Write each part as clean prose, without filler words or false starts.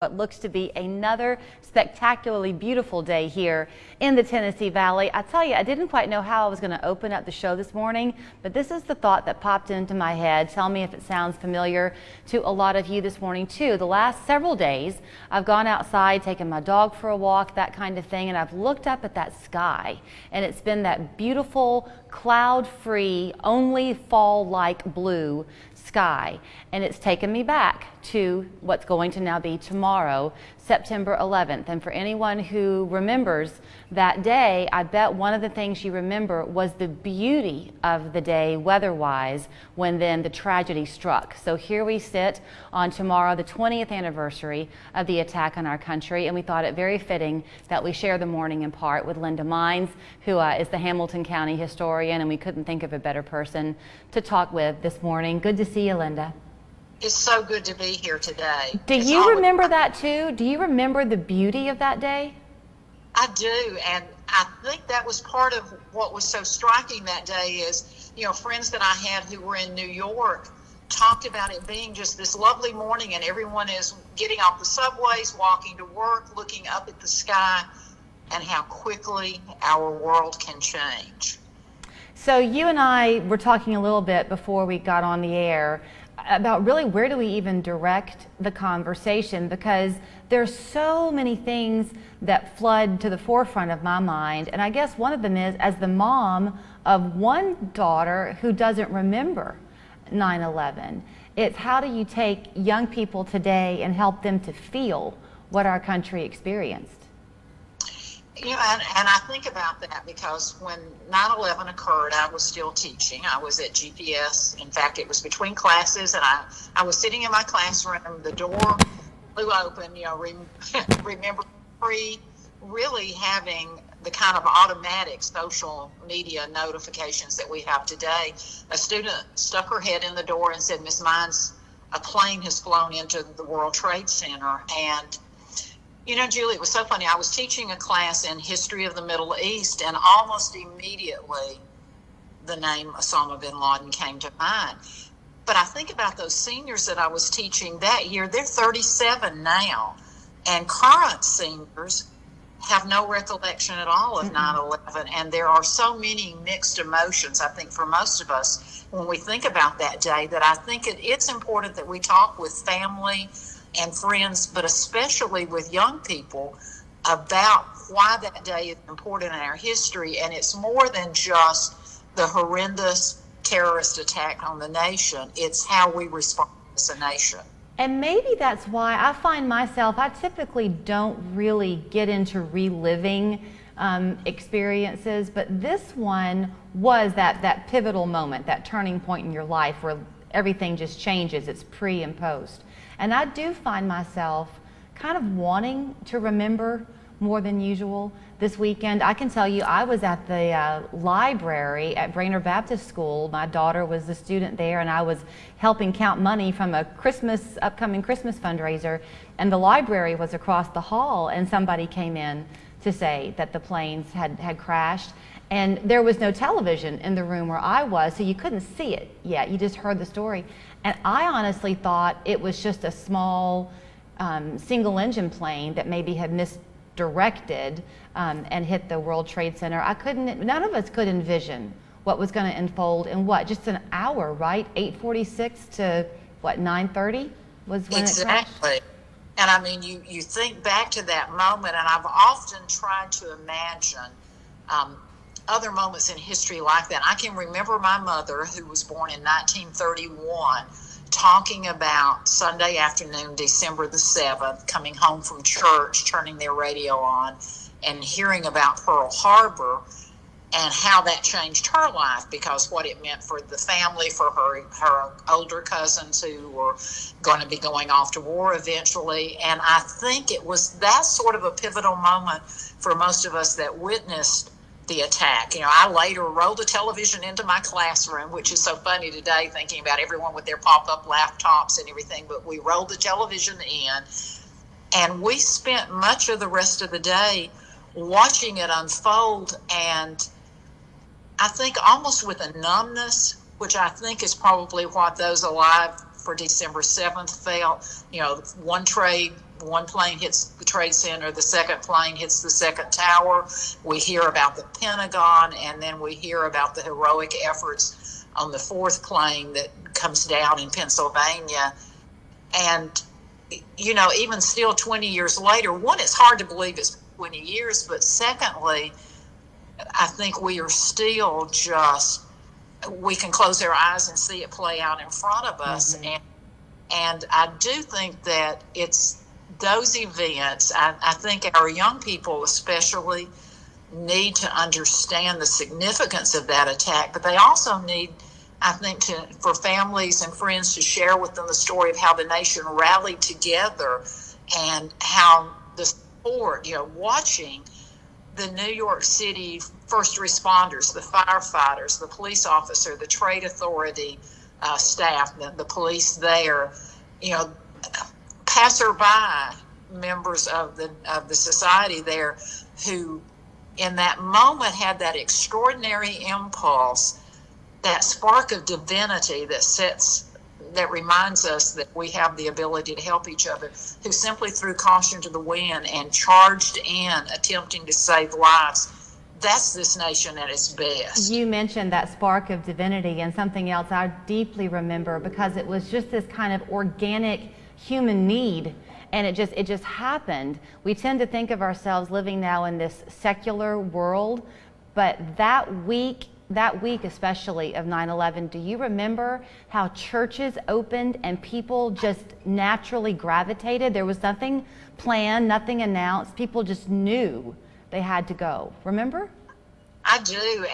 What looks to be another spectacularly beautiful day here in the Tennessee Valley. I tell you, I didn't quite know how I was going to open up the show this morning, but this is the thought that popped into my head. Tell me if it sounds familiar to a lot of you this morning too. The last several days, I've gone outside, taken my dog for a walk, that kind of thing, and I've looked up at that sky, and it's been that beautiful, cloud-free, only fall-like blue sky, and it's taken me back to what's going to now be tomorrow, September 11th. And for anyone who remembers that day, I bet one of the things you remember was the beauty of the day weather-wise when then the tragedy struck. So here we sit on tomorrow, the 20th anniversary of the attack on our country, and we thought it very fitting that we share the morning in part with Linda Mines, who is the Hamilton County historian, and we couldn't think of a better person to talk with this morning. Good to see you, Linda. It's so good to be here today. Do you remember that too? Do you remember the beauty of that day? I do, and I think that was part of what was so striking that day is, you know, friends that I had who were in New York talked about it being just this lovely morning and everyone is getting off the subways, walking to work, looking up at the sky, and how quickly our world can change. So you and I were talking a little bit before we got on the air about really where do we even direct the conversation, because there's so many things that flood to the forefront of my mind. And I guess one of them is, as the mom of one daughter who doesn't remember 9/11, it's how do you take young people today and help them to feel what our country experienced? You know, and I think about that because when 9/11 occurred, I was still teaching. I was at GPS. In fact, it was between classes, and I was sitting in my classroom. The door flew open, you know, remember really having the kind of automatic social media notifications that we have today. A student stuck her head in the door and said, "Miss Mines, a plane has flown into the World Trade Center." And you know, Julie, it was so funny. I was teaching a class in history of the Middle East, and almost immediately the name Osama bin Laden came to mind. But I think about those seniors that I was teaching that year. They're 37 now, and current seniors have no recollection at all of 9/11. And there are so many mixed emotions, I think, for most of us when we think about that day, that I think it's important that we talk with family and friends, but especially with young people, about why that day is important in our history. And it's more than just the horrendous terrorist attack on the nation. It's how we respond as a nation. And maybe that's why I find myself, I typically don't really get into reliving experiences, but this one was that pivotal moment, that turning point in your life where everything just changes. It's pre and post. And I do find myself kind of wanting to remember more than usual this weekend. I can tell you, I was at the library at Brainerd Baptist School. My daughter was the student there, and I was helping count money from a upcoming Christmas fundraiser. And the library was across the hall, and somebody came in to say that the planes had crashed. And there was no television in the room where I was, so you couldn't see it yet. You just heard the story. And I honestly thought it was just a small single engine plane that maybe had misdirected and hit the World Trade Center. None of us could envision what was going to unfold in just an hour, right? 8:46 to 9:30 was when it crashed? Exactly. And I mean, you think back to that moment, and I've often tried to imagine other moments in history like that. I can remember my mother, who was born in 1931, talking about Sunday afternoon, December the 7th, coming home from church, turning their radio on, and hearing about Pearl Harbor and how that changed her life, because what it meant for the family, for her older cousins who were going to be going off to war eventually. And I think it was that sort of a pivotal moment for most of us that witnessed the attack. You know, I later rolled a television into my classroom, which is so funny today thinking about everyone with their pop-up laptops and everything, but we rolled the television in, and we spent much of the rest of the day watching it unfold, and I think almost with a numbness, which I think is probably what those alive for December 7th felt. You know, one trade one plane hits the Trade Center, the second plane hits the second tower. We hear about the Pentagon, and then we hear about the heroic efforts on the fourth plane that comes down in Pennsylvania. And, you know, even still 20 years later, one, it's hard to believe it's 20 years, but secondly, I think we are still just, we can close our eyes and see it play out in front of us. And I do think that it's those events, I think our young people especially need to understand the significance of that attack, but they also need, I think, for families and friends to share with them the story of how the nation rallied together and how the sport, you know, watching the New York City first responders, the firefighters, the police officer, the trade authority staff, the police there, you know, passerby members of the society there who in that moment had that extraordinary impulse, that spark of divinity that reminds us that we have the ability to help each other, who simply threw caution to the wind and charged in, attempting to save lives. That's this nation at its best. You mentioned that spark of divinity, and something else I deeply remember, because it was just this kind of organic human need, and it just happened. We tend to think of ourselves living now in this secular world, but that week especially of 9/11, do you remember how churches opened and people just naturally gravitated? There was nothing planned, nothing announced. People just knew they had to go. Remember? I do,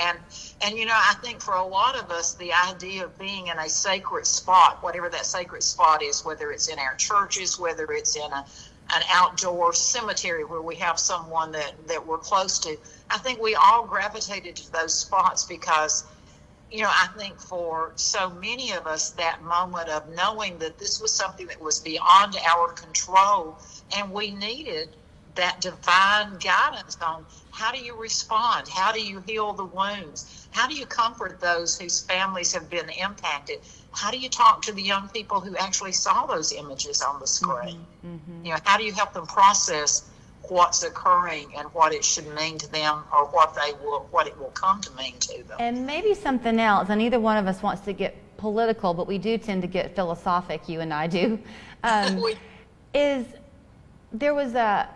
and you know, I think for a lot of us, the idea of being in a sacred spot, whatever that sacred spot is, whether it's in our churches, whether it's in an outdoor cemetery where we have someone that we're close to, I think we all gravitated to those spots because, you know, I think for so many of us, that moment of knowing that this was something that was beyond our control, and we needed that divine guidance on how do you respond? How do you heal the wounds? How do you comfort those whose families have been impacted? How do you talk to the young people who actually saw those images on the screen? You know, how do you help them process what's occurring and what it should mean to them, or what it will come to mean to them? And maybe something else, and neither one of us wants to get political, but we do tend to get philosophic, you and I do, is there was a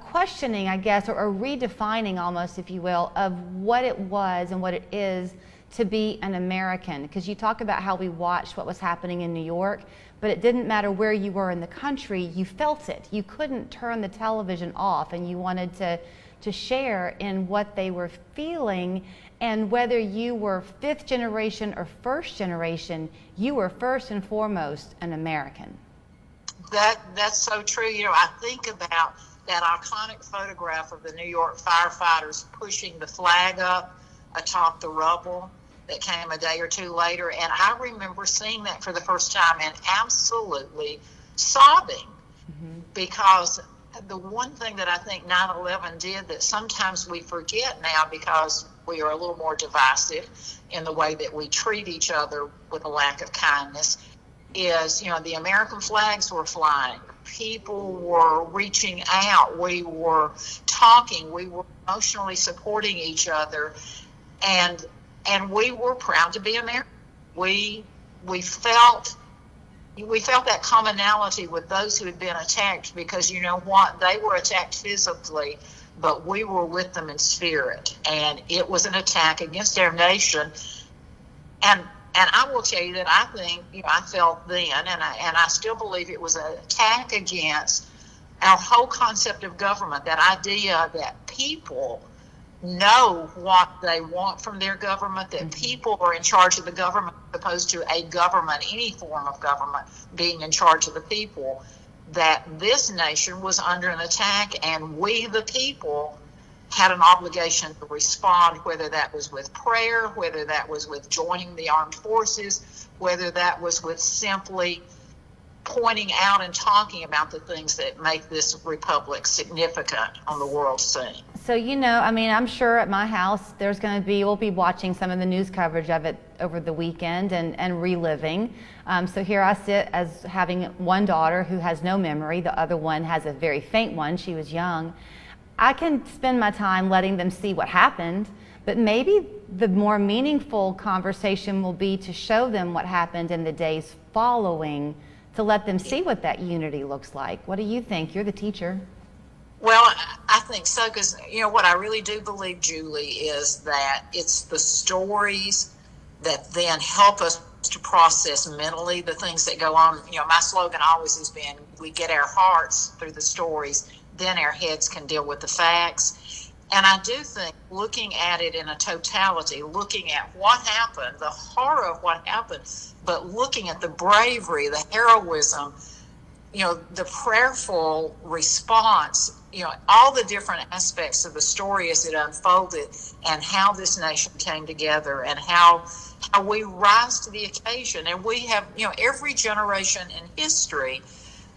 questioning, I guess, or a redefining almost, if you will, of what it was and what it is to be an American. Because you talk about how we watched what was happening in New York, but it didn't matter where you were in the country, you felt it. You couldn't turn the television off, and you wanted to share in what they were feeling. And whether you were fifth generation or first generation, you were first and foremost an American. That's so true. You know, I think about that iconic photograph of the New York firefighters pushing the flag up atop the rubble that came a day or two later. And I remember seeing that for the first time and absolutely sobbing, because the one thing that I think 9/11 did that sometimes we forget now, because we are a little more divisive in the way that we treat each other with a lack of kindness, is, you know, the American flags were flying. People were reaching out. We were talking. We were emotionally supporting each other, and we were proud to be American. We felt that commonality with those who had been attacked, because you know what, they were attacked physically, but we were with them in spirit, and it was an attack against our nation. And I will tell you that I think, you know, I felt then, and I still believe it was an attack against our whole concept of government, that idea that people know what they want from their government, that people are in charge of the government, as opposed to a government, any form of government, being in charge of the people, that this nation was under an attack, and we, the people, had an obligation to respond, whether that was with prayer, whether that was with joining the armed forces, whether that was with simply pointing out and talking about the things that make this republic significant on the world scene. So, I mean, I'm sure at my house we'll be watching some of the news coverage of it over the weekend and reliving. So here I sit as having one daughter who has no memory. The other one has a very faint one. She was young. I can spend my time letting them see what happened, but maybe the more meaningful conversation will be to show them what happened in the days following, to let them see what that unity looks like. What do you think? You're the teacher. Well, I think so, because, what I really do believe, Julie, is that it's the stories that then help us to process mentally the things that go on. My slogan always has been, we get our hearts through the stories, then our heads can deal with the facts. And I do think looking at it in a totality, looking at what happened, the horror of what happened, but looking at the bravery, the heroism, the prayerful response, all the different aspects of the story as it unfolded, and how this nation came together, and how we rise to the occasion. And we have, every generation in history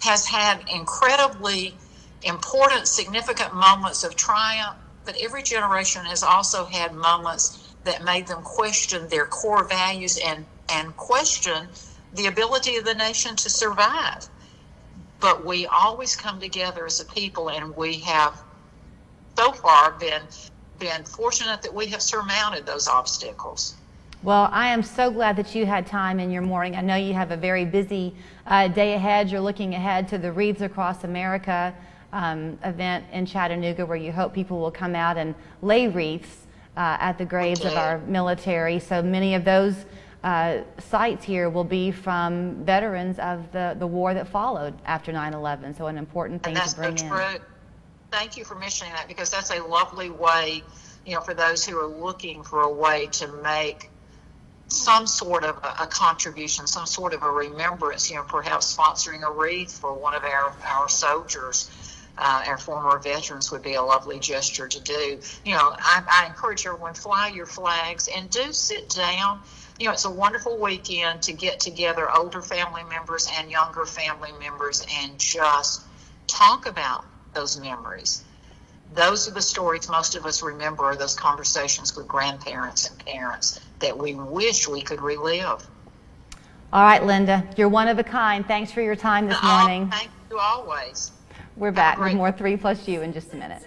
has had incredibly important, significant moments of triumph, but every generation has also had moments that made them question their core values and question the ability of the nation to survive. But we always come together as a people, and we have so far been fortunate that we have surmounted those obstacles. Well, I am so glad that you had time in your morning. I know you have a very busy day ahead. You're looking ahead to the Wreaths Across America event in Chattanooga, where you hope people will come out and lay wreaths at the graves of our military. So many of those sites here will be from veterans of the war that followed after 9/11. So an important thing to bring in. True. Thank you for mentioning that, because that's a lovely way, for those who are looking for a way to make some sort of a contribution, some sort of a remembrance, perhaps sponsoring a wreath for one of our soldiers. Our former veterans would be a lovely gesture to do. I encourage everyone, fly your flags and do sit down. It's a wonderful weekend to get together, older family members and younger family members, and just talk about those memories. Those are the stories most of us remember, are those conversations with grandparents and parents that we wish we could relive. All right, Linda, you're one of a kind. Thanks for your time this morning. Thank you always. We're back with more 3+U in just a minute.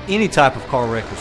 Any type of car wreck is